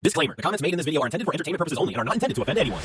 Disclaimer, the comments made in this video are intended for entertainment purposes only and are not intended to offend anyone.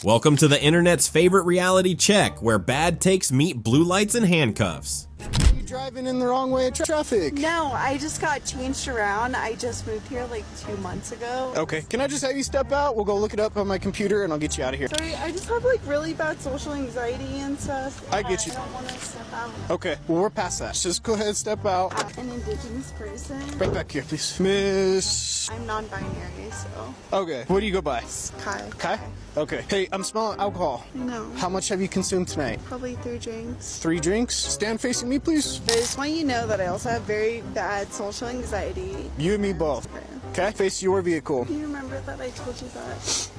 Welcome to the internet's favorite reality check, where bad takes meet blue lights and handcuffs. You're driving in the wrong way of traffic. No, I just got changed around. I just moved here like 2 months ago. Okay, can I just have you step out? We'll go look it up on my computer and I'll get you out of here. Sorry, I just have like really bad social anxiety and stuff. I get you. I don't want to step out. Okay, well, we're past that. Just go ahead and step out. An indigenous person. Right back here, please. Miss... I'm non-binary, so. Okay, what do you go by? Kai. Kai? Okay. Hey, I'm smelling alcohol. No. How much have you consumed tonight? Probably 3 drinks. 3 drinks? Stand facing me, please. I just want you to know that I also have very bad social anxiety. You and me both. Okay, face your vehicle. Do you remember that I told you that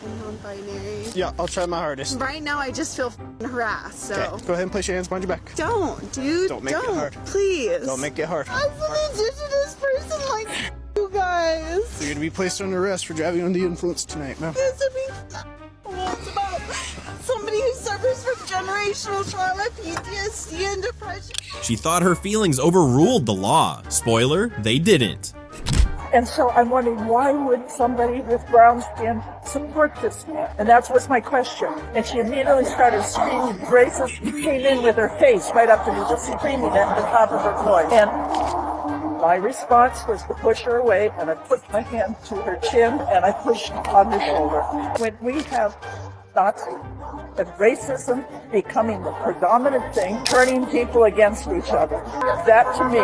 I'm non-binary? Yeah, I'll try my hardest. Right now, I just feel harassed, so. Okay, go ahead and place your hands behind your back. Don't, dude. Don't make it hard. Please. Don't make it hard. I'm an indigenous person like you guys. You're gonna be placed under arrest for driving under the influence tonight, ma'am. It's about somebody who suffers from generational trauma, PTSD, and depression. She thought her feelings overruled the law. Spoiler, they didn't. And so I'm wondering, why would somebody with brown skin support this man? And that was my question. And she immediately started screaming racist. She came in with her face right up to me, just screaming at the top of her voice. And my response was to push her away, and I put my hand to her chin, and I pushed on her shoulder. When we have Nazi and racism becoming the predominant thing, turning people against each other, that to me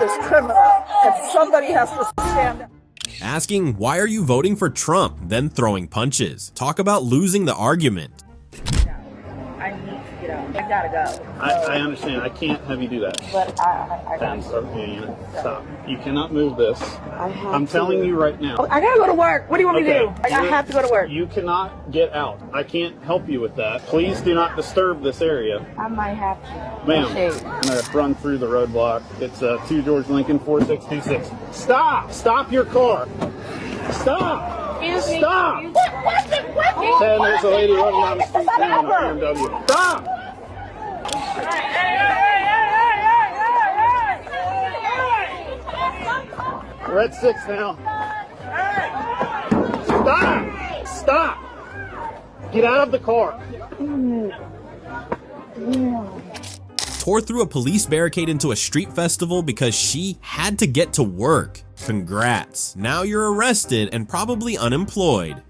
is criminal, and somebody has to stand up. Asking, why are you voting for Trump, then throwing punches? Talk about losing the argument. I need to get out. I gotta go. I understand. I can't have you do that. But I Then stop. You cannot move this. I'm telling you right now. I gotta go to work. What do you want me to do? Okay. I have to go to work. You cannot get out. I can't help you with that. Please do not disturb this area. I might have to. Ma'am, Okay. I'm going to run through the roadblock. It's 2 George Lincoln 4626. Stop! Stop your car! Stop! Stop! And there's a lady running down the street now in a BMW. Stop! We're at 6 now. Stop! Stop! Get out of the car. Tore through a police barricade into a street festival because she had to get to work. Congrats. Now you're arrested and probably unemployed.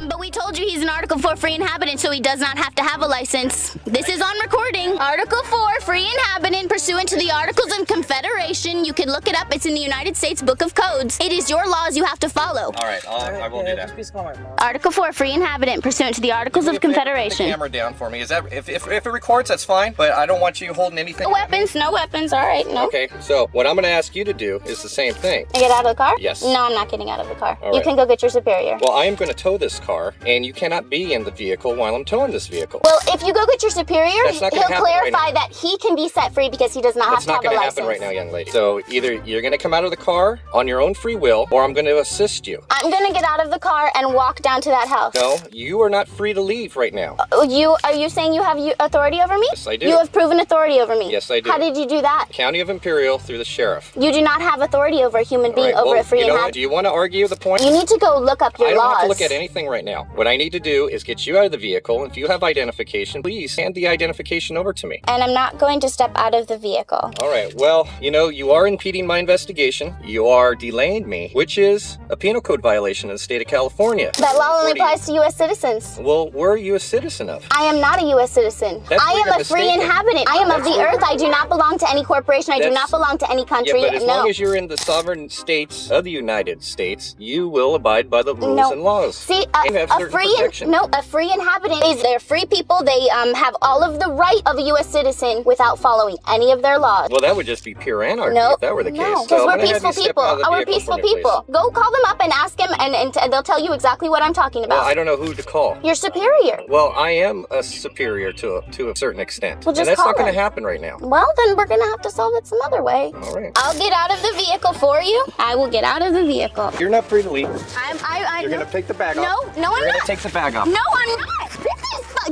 But we told you he's an Article 4 free inhabitant, so he does not have to have a license. This is on recording. Article 4 free inhabitant pursuant to the Articles of Confederation. You can look it up. It's in the United States Book of Codes. It is your laws you have to follow. All right, I will do that. Article 4 free inhabitant pursuant to the Articles of Confederation. Put the camera down for me. Is that if it records, that's fine. But I don't want you holding anything. No weapons. No weapons. All right. No. Okay. So what I'm going to ask you to do is the same thing. I get out of the car? Yes. No, I'm not getting out of the car. All You right. can go get your superior. Well, I am going to tow this car, and you cannot be in the vehicle while I'm towing this vehicle. Well, if you go get your superior, That's not he'll gonna happen right clarify now. that he can be set free because he does not That's have not to have going a to license. happen right now, young lady. So either you're going to come out of the car on your own free will, or I'm going to assist you. I'm gonna get out of the car and walk down to that house. No, you are not free to leave right now. Are you saying you have authority over me? Yes, I do. You have proven authority over me. Yes, I do. How did you do that? County of Imperial through the sheriff. You do not have authority over a human being All right, over well, a free you know what? inhabitant. Do you want to argue the point? You need to go look up your I don't laws. have to look at anything right now. What I need to do is get you out of the vehicle. If you have identification, please hand the identification over to me. And I'm not going to step out of the vehicle. All right. Well, you are impeding my investigation. You are delaying me, which is a penal code violation in the state of California. That law only 40 applies to U.S. citizens. Well, where are you a citizen of? I am not a U.S. citizen. That's I where am you're a free mistaken. inhabitant. I am of That's the where- earth. I do not belong to any corporation. I do not belong to any country. Yeah, but as no. long as you're in the sovereign states of the United States, you will abide by the rules No. and laws. See, You have a certain free protection. a free inhabitant is they're free people. They have all of the right of a U.S. citizen without following any of their laws. Well, that would just be pure anarchy No, if that were the case. no, So because I'm we're gonna have peaceful you step people. out of the We're vehicle peaceful for me, please. people. Go call them up and ask them, and they'll tell you exactly what I'm talking about. Well, I don't know who to call. Your superior. Well, I am a superior to a certain extent. Well, just and that's call not going him. to happen right now. Well, then we're gonna have to solve it some other way. All right. I'll get out of the vehicle for you. I will get out of the vehicle. You're not free to leave. You're going to take the bag off. No, I'm You're going not. to take the bag off. No, I'm not.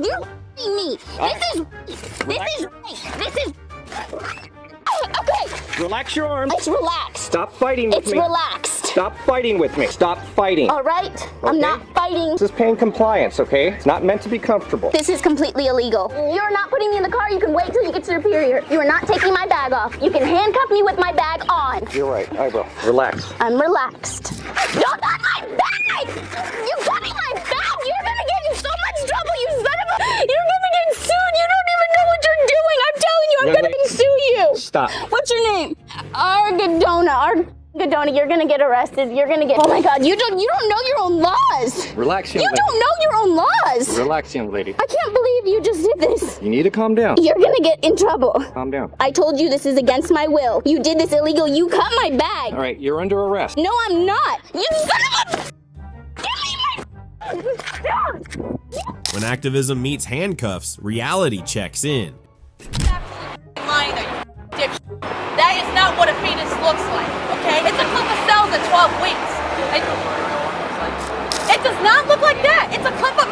You're f***ing me. This is. Okay. Relax your arms. It's relaxed. Stop fighting with It's me. relaxed. Stop fighting with me. Stop fighting. All right, I'm not fighting. This is pain compliance, okay? It's not meant to be comfortable. This is completely illegal. You're not putting me in the car. You can wait till you get to Superior. You are not taking my bag off. You can handcuff me with my bag on. You're right, I will. Relax. I'm relaxed. You got my bag! You got my bag! You're gonna get in so much trouble, you son of a... You're gonna get sued. You don't even know what you're doing. I'm telling you, I'm gonna sue you. Stop. What's your name? Argadona, you're gonna get arrested. You're gonna get... Oh my God, you don't know your own laws. Relax, young You lady. don't know your own laws. Relax, young lady. I can't believe you just did this. You need to calm down. You're gonna get in trouble. Calm down. I told you this is against my will. You did this illegal. You cut my bag. All right, you're under arrest. No, I'm not. You son of a... Give me my... When activism meets handcuffs, reality checks in. Lying there, you dipshit. That is not what a fetus looks like, okay? It's a clip of cells at 12 weeks. It does not look like that. It's a clip of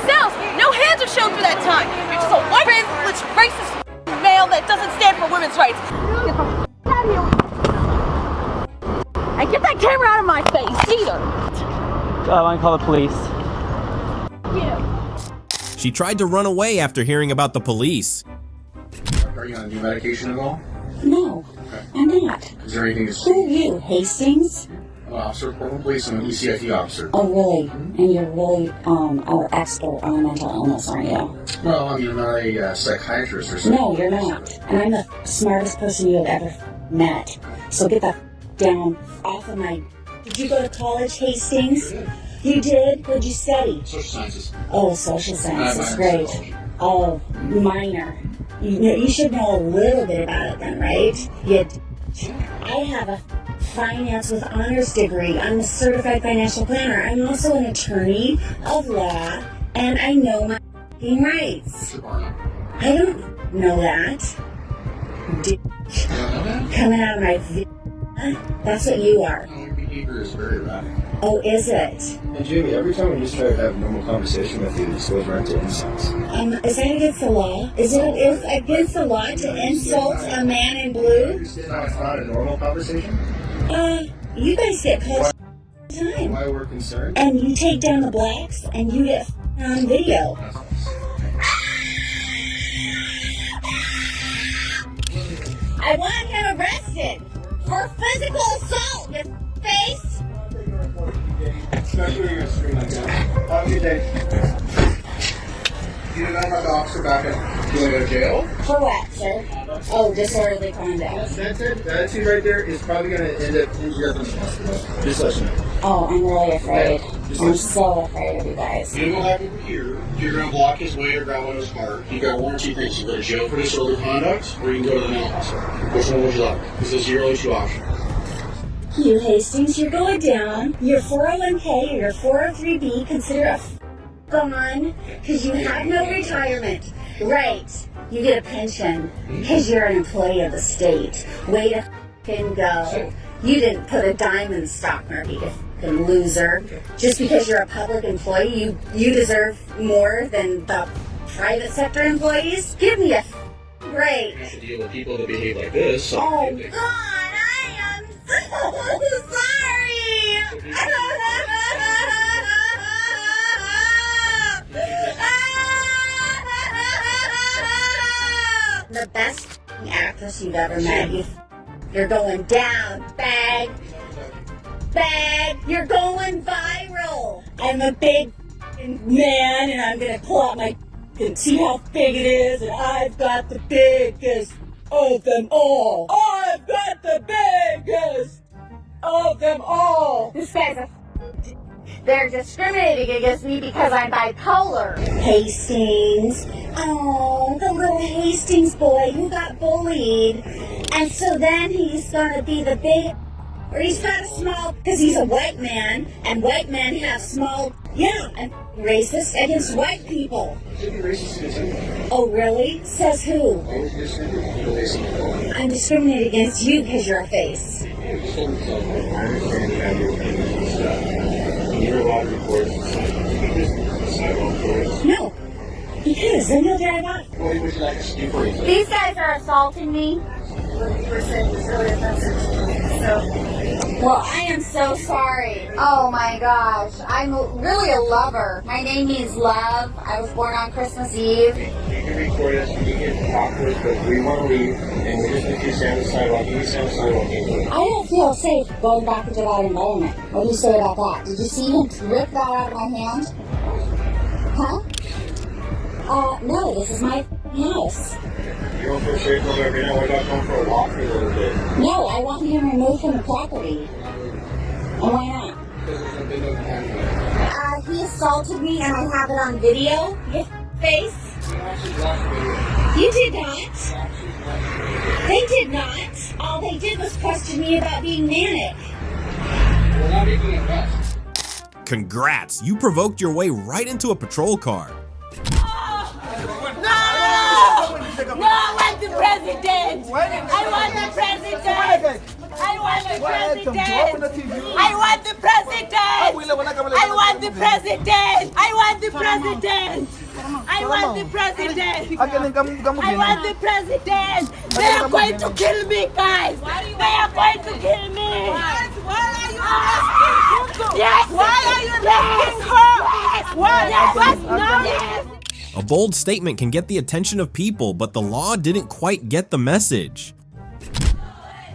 cells. No hands are shown for that time. You're just a white, privileged, racist male that doesn't stand for women's rights. Get the out of here. And get that camera out of my face, either. I want to call the police. She tried to run away after hearing about the police. Are you on new medication at all? No, I'm not. Is there anything Who are you, Hastings? Officer, Portland Police, I'm an ECIT officer. Oh, really? And you're really an expert on mental illness, aren't you? Well, I mean, I'm not a psychiatrist or something. No, you're not. And I'm the smartest person you have ever met. So get the down off of my... Did you go to college, Hastings? You did? What'd you study? Social sciences. Oh, social sciences, Minor great. psychology. Oh, minor. You should know a little bit about it then, right? I have a finance with honors degree. I'm a certified financial planner. I'm also an attorney of law, and I know my rights. I don't know that. Coming out of my that's what you are. Your behavior is very erratic. Oh, is it? And Jamie, every time we just try to have a normal conversation with you, this goes right to insults. Is that against the law? Is it against the law to insult a man in blue? Understand how it's not a normal conversation? You guys get called all the time. Why we're concerned? And you take down the blacks, and you get on video. I want him arrested for physical assault, you face. Especially when you're screaming like that. Have a good day. You didn't know about the officer back at... You want to go to jail? For what, sir? Oh, disorderly conduct. That's it. That attitude right there is probably going to end up in jail in the hospital. Just let you know. Oh, I'm really afraid. I'm so afraid of you guys. You don't have over here. You're going to block his way or grab one of his car. You got one or two things. You go to jail for disorderly conduct, or you can go to the mental hospital. Which one would you like? Because those are your only two options. You, Hastings, you're going down. Your 401k or your 403b, consider a gone because you have no retirement. Right. You get a pension because you're an employee of the state. Way to f***ing go. You didn't put a dime in the stock market, you f***ing loser. Just because you're a public employee, you deserve more than the private sector employees? Give me a break. You have to deal with people that behave like this. So Oh, God, I am so sorry. The best actress you've ever met. You're going down, bag. You're going viral. I'm a big man, and I'm gonna pull out my and see how big it is, and I've got the biggest of them all. I've got the biggest of them all. This guy's a they're discriminating against me because I'm bipolar. Hastings. Oh, the little Hastings boy who got bullied. And so then he's gonna be the big, or he's got a small, because he's a white man, and white men have small, and racist against white people. Oh, really? Says who? I'm discriminating against you because you're a face. No, because then he'll drive off. These guys are assaulting me. What you were saying was really offensive. So Well, I am so sorry. Oh my gosh, I'm really a lover. My name means love. I was born on Christmas Eve. You can record us, you can talk to us, but we want to leave, and we just need you to stand on the sidewalk. You can stand on the sidewalk. I don't feel safe going back into that environment. What do you say about that? Did you see him rip that out of my hand? Huh? No, this is my house. You don't feel safe over every night? What about going for a walk for a little bit? No, I want him removed from the property. And why not? Because there's something no camera. He assaulted me and I have it on video. Your face. You did not. They did not. All they did was question me about being manic. We're not making an arrest. Congrats, you provoked your way right into a patrol car. No, I want the president! I want the president! I want the president! I want the president! I want the president! I want the president! I want the president! I want the president! They are going to kill me, guys! They are going to kill me! Why are you asking? Yes! Why are you asking her? Why? Yes! No! Yes! A bold statement can get the attention of people, but the law didn't quite get the message.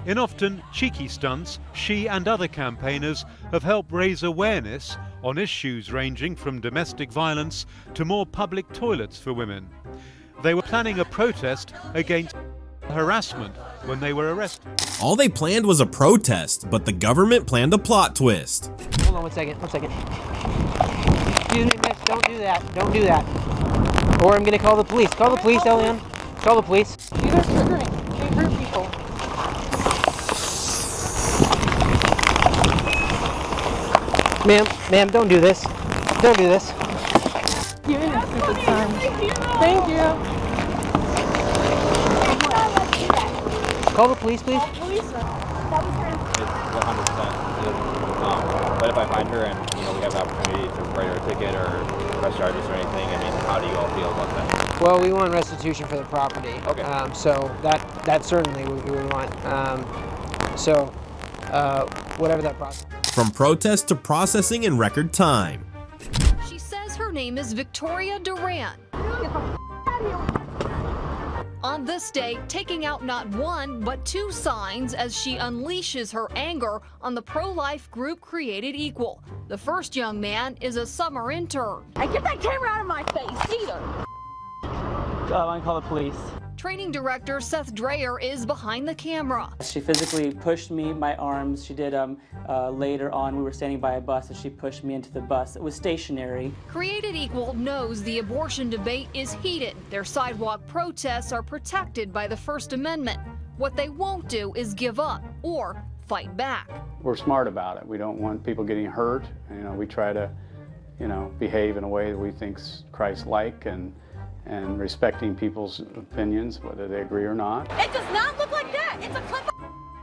In often cheeky stunts, she and other campaigners have helped raise awareness on issues ranging from domestic violence to more public toilets for women. They were planning a protest against harassment when they were arrested. All they planned was a protest, but the government planned a plot twist. Hold on one second. Excuse me, miss, don't do that. Don't do that. Or I'm gonna call the police. Call the police, Elian. Call the police. These are triggering. They hurt people. Ma'am, don't do this. Don't do this. You're in a stupid time. Thank you. Call the police, please. It's 100%. But if I find her and we have the opportunity to write her a ticket or press charges or anything, I mean, how do you all feel about that? Well, we want restitution for the property. Okay. So that certainly we want. Whatever that process. From protest to processing in record time. She says her name is Victoria Duran. On this day, taking out not one, but two signs as she unleashes her anger on the pro-life group Created Equal. The first young man is a summer intern. I get that camera out of my face, either. I'm gonna call the police. Training director Seth Dreyer is behind the camera. She physically pushed me, my arms. She did later on, we were standing by a bus and she pushed me into the bus. It was stationary. Created Equal knows the abortion debate is heated. Their sidewalk protests are protected by the First Amendment. What they won't do is give up or fight back. We're smart about it. We don't want people getting hurt. We try to, behave in a way that we think's Christ-like and respecting people's opinions, whether they agree or not. It does not look like that. It's a clip of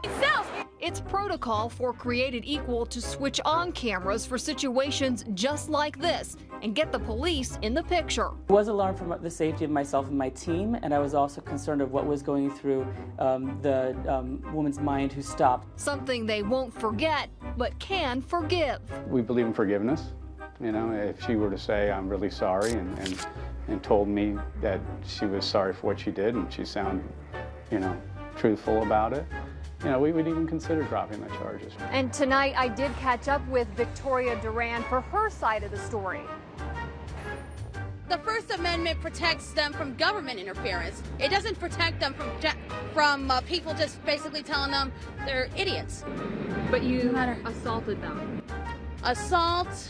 itself. It's protocol for Created Equal to switch on cameras for situations just like this and get the police in the picture. I was alarmed for the safety of myself and my team, and I was also concerned of what was going through the woman's mind who stopped. Something they won't forget, but can forgive. We believe in forgiveness. If she were to say, I'm really sorry, and told me that she was sorry for what she did and she sounded, truthful about it, we would even consider dropping the charges. And tonight I did catch up with Victoria Duran for her side of the story. The First Amendment protects them from government interference. It doesn't protect them from people just basically telling them they're idiots. But you assaulted them. Assault?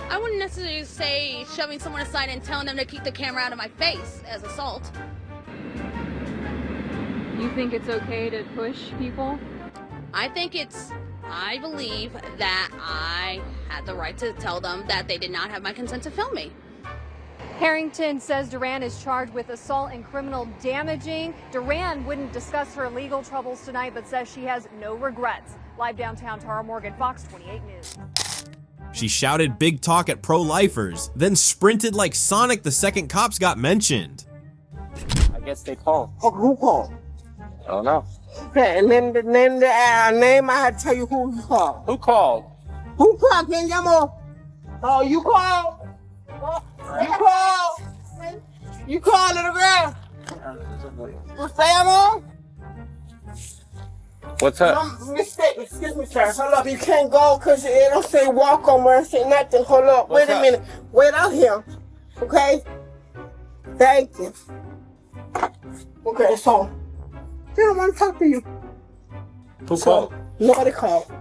I wouldn't necessarily say shoving someone aside and telling them to keep the camera out of my face as assault. You think it's okay to push people? I believe that I had the right to tell them that they did not have my consent to film me. Harrington says Duran is charged with assault and criminal damaging. Duran wouldn't discuss her legal troubles tonight, but says she has no regrets. Live downtown, Tara Morgan, Fox 28 News. She shouted big talk at pro-lifers, then sprinted like Sonic the second cops got mentioned. I guess they called. Oh, who called? I don't know. Okay, and then the name I had to tell you who he called. Who called? Who called? ¿Quién llamó? Oh, you called? You called? You called, little girl? ¿Usted llamó? What's up? Excuse me, sir. Hold up. You can't go because it don't say walk on where it say nothing. Hold up. Wait a minute. Wait out here. Okay? Thank you. Okay, so they don't want to talk to you. Who called? Nobody called.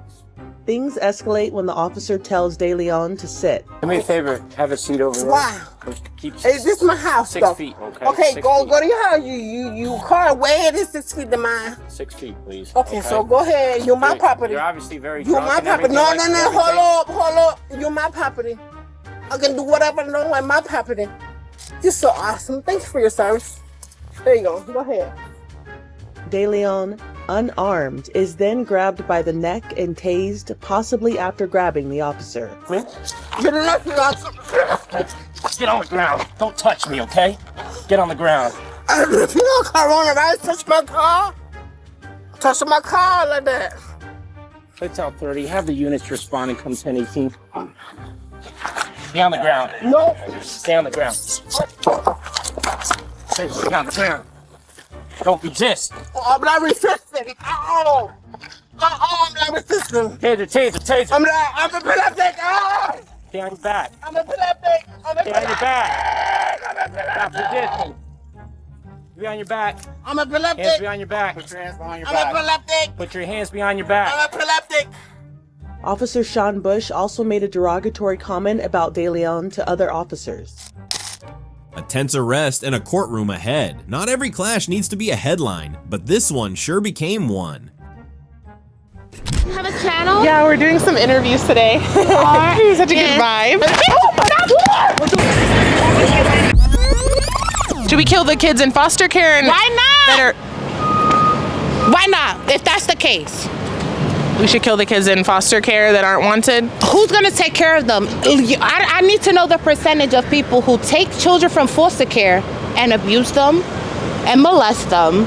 Things escalate when the officer tells DeLeon to sit. Do me a favor, have a seat over there. Wow. Keep Is this my house? 6 though? feet, okay? Okay, 6 go feet. to your house. You car way it is 6 feet to mine. 6 feet, please. Okay, so go ahead. You're my property. You're obviously very You're drunk my and property. everything No. like Hold up. You're my property. I can do whatever I know on my property. You're so awesome. Thank you for your service. There you go. Go ahead. DeLeon, unarmed, is then grabbed by the neck and tased, possibly after grabbing the officer. Get on the ground. Don't touch me, okay? Get on the ground. If you don't coronavirus, touch my car. Touch my car like that. Let's out 30. Have the units respond and come 1018. Stay on the ground. No. Stay on the ground. Stay on the ground. Don't resist. I'm not resisting. I'm not resisting. Taser. I'm epileptic. Stay on your back. I'm epileptic. Stay on your back. Stop resisting. Be on your back. I'm epileptic. Hands behind your back. Put your hands behind your back. I'm epileptic. Put your hands behind your back. I'm epileptic. Officer Sean Bush also made a derogatory comment about DeLeon to other officers. A tense arrest and a courtroom ahead. Not every clash needs to be a headline, but this one sure became one. You have a channel? Yeah, we're doing some interviews today. Such a good vibe. Should we kill the kids in foster care? Why not? Why not, if that's the case? We should kill the kids in foster care that aren't wanted. Who's gonna take care of them? I need to know the percentage of people who take children from foster care and abuse them and molest them,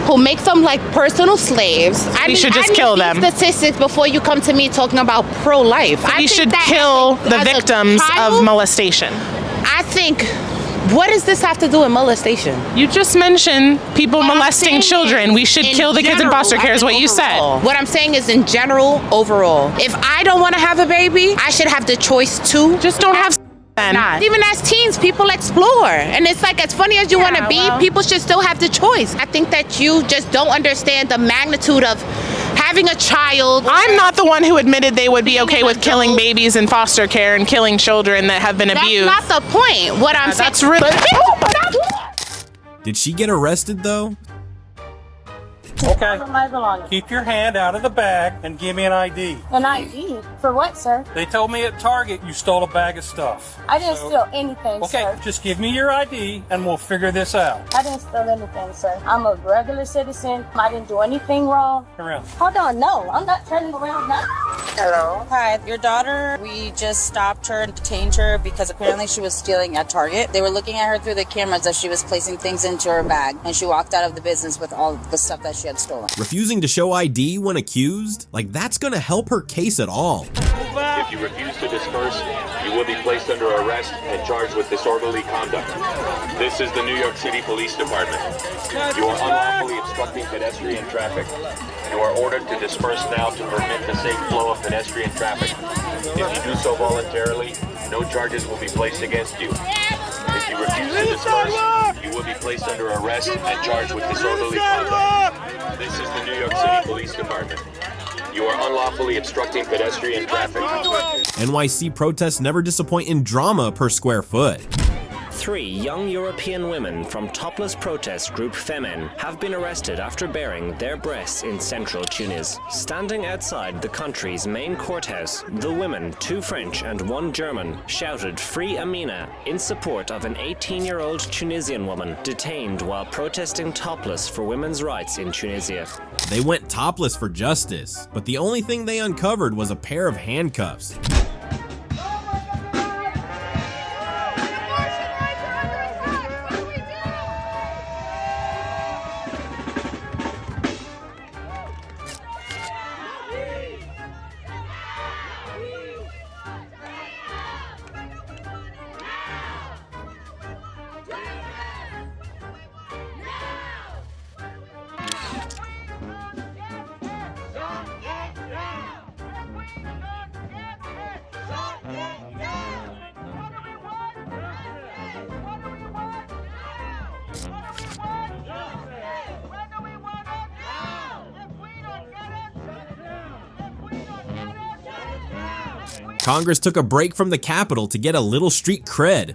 who make them like personal slaves. We should just kill them. Statistics before you come to me talking about pro-life. We should kill the victims of molestation. I think, what does this have to do with molestation? You just mentioned people molesting children. We should kill the kids in foster care is what you said. What I'm saying is in general, overall. If I don't want to have a baby, I should have the choice to. Just don't have then. Even as teens, people explore. And it's like, as funny as you want to be, people should still have the choice. I think that you just don't understand the magnitude of having a child. I'm not the one who admitted they would be okay with killing babies in foster care and killing children that have been abused. That's not the point. What I'm saying. That's really. Did she get arrested though? Okay. Keep your hand out of the bag and give me an ID. An ID? For what, sir? They told me at Target you stole a bag of stuff. I didn't steal anything, Okay, sir. just give me your ID and we'll figure this out. I didn't steal anything, sir. I'm a regular citizen. I didn't do anything wrong. Turn around. Hold on, no. I'm not turning around now. Hello. Hi, your daughter, we just stopped her and detained her because apparently she was stealing at Target. They were looking at her through the cameras as she was placing things into her bag, and she walked out of the business with all the stuff that she had stolen. Refusing to show ID when accused? Like, that's gonna help her case at all. If you refuse to disperse, you will be placed under arrest and charged with disorderly conduct. This is the New York City Police Department. You are unlawfully obstructing pedestrian traffic. You are ordered to disperse now to permit the safe flow of pedestrian traffic. If you do so voluntarily, no charges will be placed against you. If you refuse to disperse, you will be placed under arrest and charged with disorderly conduct. This is the New York City Police Department. You are unlawfully obstructing pedestrian traffic. NYC protests never disappoint in drama per square foot. 3 young European women from topless protest group Femen have been arrested after baring their breasts in central Tunis. Standing outside the country's main courthouse, the women, 2 French and 1 German, shouted "Free Amina" in support of an 18-year-old Tunisian woman detained while protesting topless for women's rights in Tunisia. They went topless for justice, but the only thing they uncovered was a pair of handcuffs. Congress took a break from the Capitol to get a little street cred.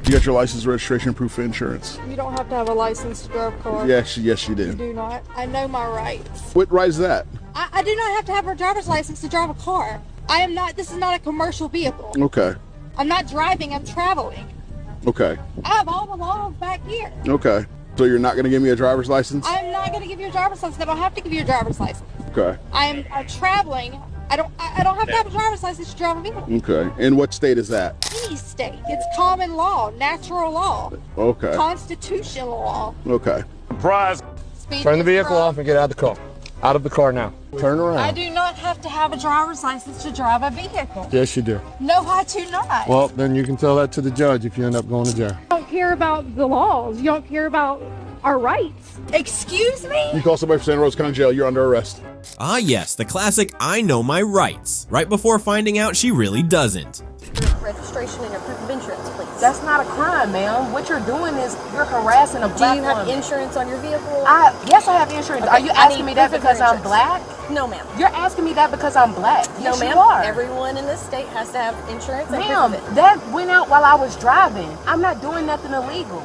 You got your license, registration, and proof of insurance. You don't have to have a license to drive a car. Yes, you do. You do not. I know my rights. What right is that? I do not have to have a driver's license to drive a car. I am not, this is not a commercial vehicle. Okay. I'm not driving, I'm traveling. Okay. I have all the laws back here. Okay. So you're not going to give me a driver's license? I'm not going to give you a driver's license. I don't have to give you a driver's license. Okay. I'm traveling. I don't have to have a driver's license to drive a vehicle. Okay. And what state is that? Any state. It's common law, natural law. Okay. Constitutional law. Okay. Surprise! Turn the vehicle off and get out of the car. Out of the car now. Turn around. I do not have to have a driver's license to drive a vehicle. Yes, you do. No, I do not. Well, then you can tell that to the judge if you end up going to jail. You don't care about the laws. You don't care about our rights. Excuse me? You call somebody from Santa Rosa County Jail, you're under arrest. Ah yes, the classic I know my rights, right before finding out she really doesn't. Registration and your proof of insurance, please. That's not a crime, ma'am. What you're doing is you're harassing a black woman. Do you have insurance on your vehicle? Yes, I have insurance. Okay, are you asking me that because I'm black? No, ma'am. You're asking me that because I'm black? No, ma'am. Everyone in this state has to have insurance. Ma'am, that went out while I was driving. I'm not doing nothing illegal.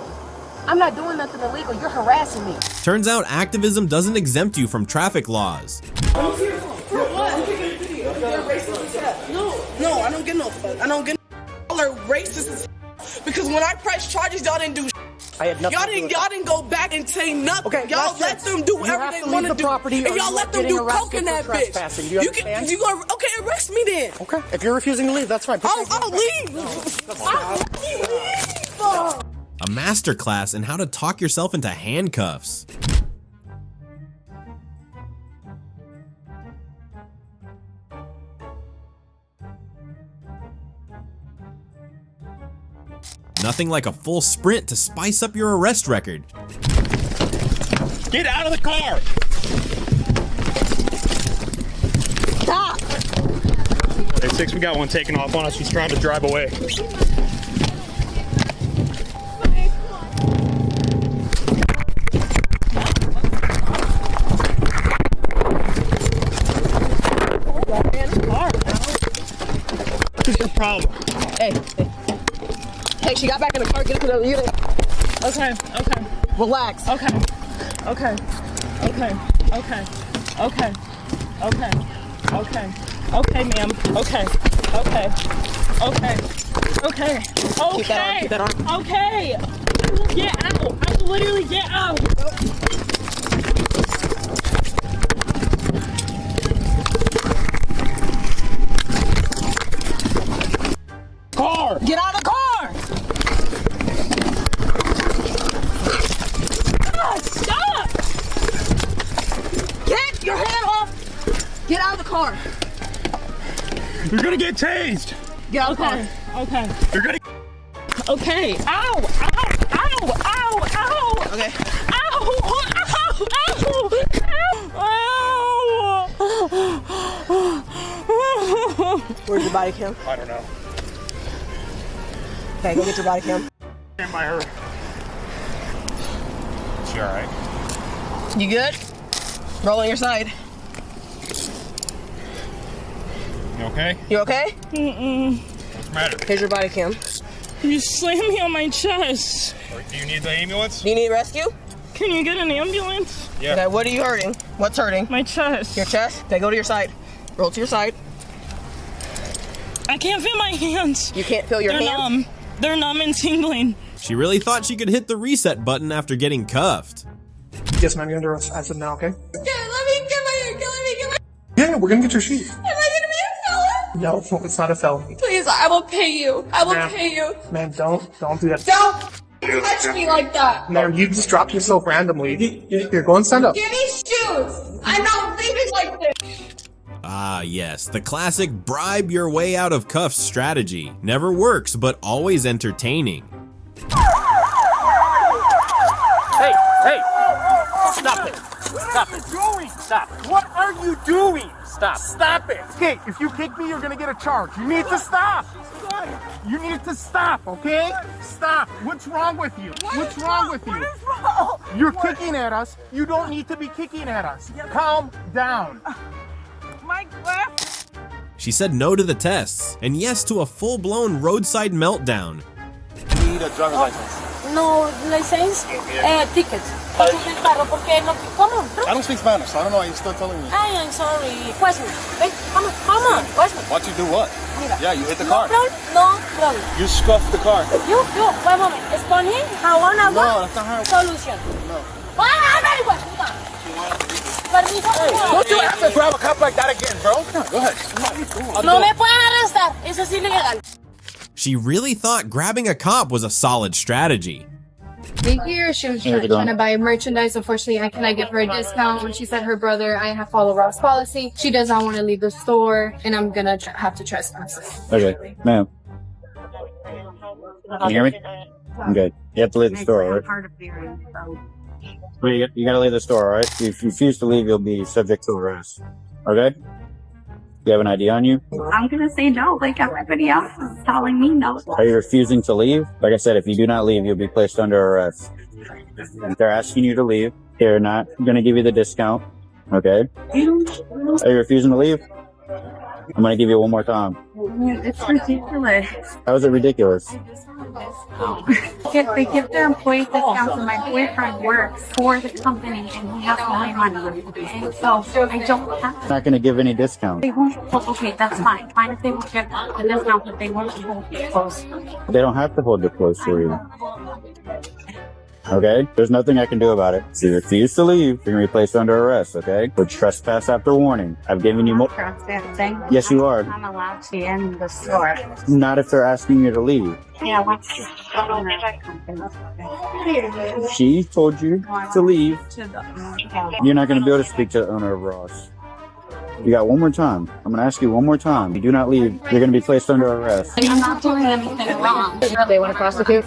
I'm not doing nothing illegal. You're harassing me. Turns out activism doesn't exempt you from traffic laws. No, I don't get no fuck. I don't get no. Y'all are racist as because when I press charges, y'all didn't do. I had nothing. Y'all didn't go back and say nothing. Okay, y'all let them do whatever they want to do, and y'all let them do coke in that bitch. You go okay? Arrest me then. Okay, if you're refusing to leave, that's fine. I'll leave. A masterclass in how to talk yourself into handcuffs. Nothing like a full sprint to spice up your arrest record. Get out of the car! Stop! Hey, 6, we got one taking off on us. He's trying to drive away. What's your problem? Hey, she got back in the car. Get to the unit. Okay. Relax. Okay, ma'am. Okay. Keep that on. Okay. Get out. I will literally get out. Car. Get out of the car. Stop! Get your hand off. Get out of the car. You're gonna get tased. Get out of the car. Okay. You're gonna. Okay. Ow! Okay. Where's your body cam? I don't know. Okay, go get your body cam. Stand by her. Is she alright? You good? Roll on your side. You okay? You okay? What's the matter? Here's your body cam. You slammed me on my chest. Do you need the ambulance? Do you need rescue? Can you get an ambulance? Yeah. Okay, what are you hurting? What's hurting? My chest. Your chest? Okay, go to your side. Roll to your side. I can't feel my hands. You can't feel your hands? Numb. They're numb and tingling. She really thought she could hit the reset button after getting cuffed. Yes, ma'am, you're under arrest as of now, okay? Let me get my... Yeah, we're gonna get your sheet. Am I gonna be a felon? No, it's not a felony. Please, I will pay you. I will pay you. Ma'am, don't do that. Don't touch me like that. Ma'am, you just dropped yourself randomly. Here, go and stand up. Give me shoes. I'm not leaving like this. Ah yes, the classic bribe your way out of cuffs strategy. Never works, but always entertaining. Hey, hey! Stop it! Stop it! Stop! What are you doing? Stop! Stop it! Okay, if you kick me, you're gonna get a charge. You need to stop! You need to stop, okay? Stop! What's wrong with you? What's wrong with you? What is wrong? You're kicking at us. You don't need to be kicking at us. Calm down. My glass. She said no to the tests, and yes to a full-blown roadside meltdown. You need a driver's license. No license, ticket. I don't speak Spanish, so I don't know why you're still telling me. I am sorry. Question. Wait, come on. Question. Watch you do what? Yeah, you hit the car. No problem. You scuffed the car. You, wait a moment. Spanish? How on a No, that's not how. Solution. No. Don't you have to grab a cop like that again, bro? Go ahead. No me pueden arrestar. Eso es ilegal. She really thought grabbing a cop was a solid strategy. Thank you. She was trying to buy merchandise. Unfortunately, I cannot give her a discount. When she said her brother, I have followed Rob's policy. She does not want to leave the store, and I'm gonna have to trespass. Okay, ma'am. Can you hear me? I'm good. You have to leave the store, all right? Wait, you gotta leave the store, all right? If you refuse to leave, you'll be subject to arrest. Okay? You have an ID on you? I'm gonna say no, like everybody else is telling me no. Are you refusing to leave? Like I said, if you do not leave, you'll be placed under arrest. If they're asking you to leave, they're not gonna give you the discount. Okay? Are you refusing to leave? I'm gonna give you one more time. It's ridiculous. How is it ridiculous? They give their employees discounts, and my boyfriend works for the company, and he has my money. And so I don't have to. Not gonna give any discount. They won't. Okay, that's fine. Fine if they won't give a discount, but they won't hold it close. They don't have to hold it close for you. Okay? There's nothing I can do about it. If you refuse to leave, you're gonna be placed under arrest, okay? For trespass after warning. I've given you more. Trespassing? Yes, you are. I'm allowed to be in the store. Not if they're asking you to leave. Yeah, what's the She told you to leave. You're not gonna be able to speak to the owner of Ross. You got one more time. I'm gonna ask you one more time. If you do not leave, you're gonna be placed under arrest. I'm not doing anything wrong. They want to prosecute?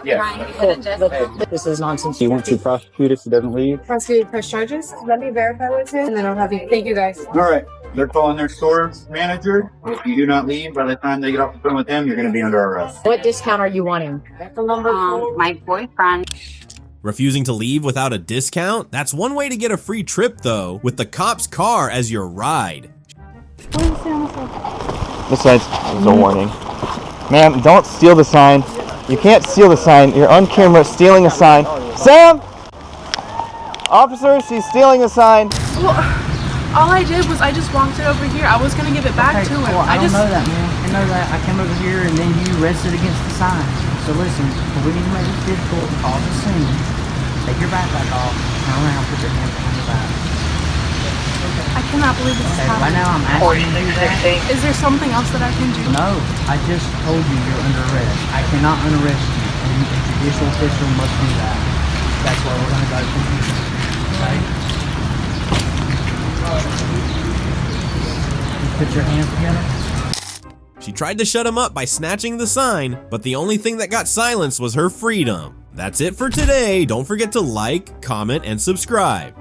Yeah. This is nonsense. You want to prosecute if she doesn't leave? Prosecute, press charges. Let me verify with him, and then I'll have you. Thank you, guys. All right. They're calling their store manager. If you do not leave, by the time they get off the phone with them, you're gonna be under arrest. What discount are you wanting? My boyfriend. Refusing to leave without a discount? That's one way to get a free trip though, with the cop's car as your ride. This side's a warning. Ma'am, don't steal the sign. You can't steal the sign. You're on camera stealing a sign. Sam! Officer, she's stealing a sign. Well, all I did was I just walked it over here. I was gonna give it back to her. Well, I don't know that, man. I know that. I came over here and then you rested against the sign. So listen, we need to make this difficult and cause a scene. Take your backpack off, turn around, put your hands behind your back. I cannot believe this is happening. Right now I'm asking you that. Is there something else that I can do? No, I just told you you're under arrest. I cannot unarrest you, and a judicial official must do that. That's where we're gonna go from here. Okay? Put your hands together. She tried to shut him up by snatching the sign, but the only thing that got silenced was her freedom. That's it for today. Don't forget to like, comment, and subscribe.